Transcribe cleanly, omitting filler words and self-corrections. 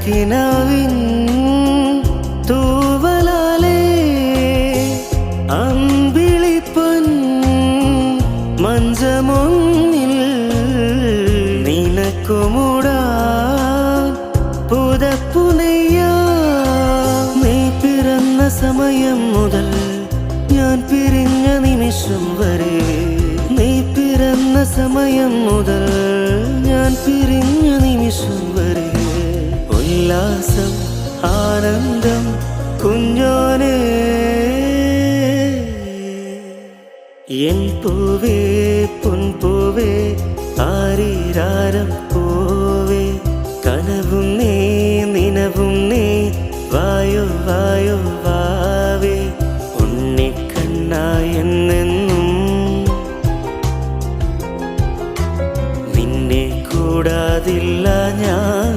കിനാവിൻ തൂവലാലേ അമ്പിളിപ്പൊൻ മഞ്ചമൊന്നിൽ നിനക്കുമുടാൻ പുതപ്പുനെയ്യാ. നീ പിറന്ന സമയം മുതൽ ഞാൻ പിരിഞ്ഞ നിമിഷം വരെ, നീ പിറന്ന സമയം മുതൽ ഞാൻ പിരിഞ്ഞ നിമിഷം വരെ ഉല്ലാസം ആനന്ദം കുഞ്ഞോനെ. എൻ പൂവേ പൊൻപൂവേ ആരീരാരം പൂവേ, കനവും നീ നിനവും നീ വായോ വായോ വാവേ. ഉണ്ണിക്കണ്ണായെന്നെന്നും നിന്നെ കൂടാതില്ല ഞാൻ.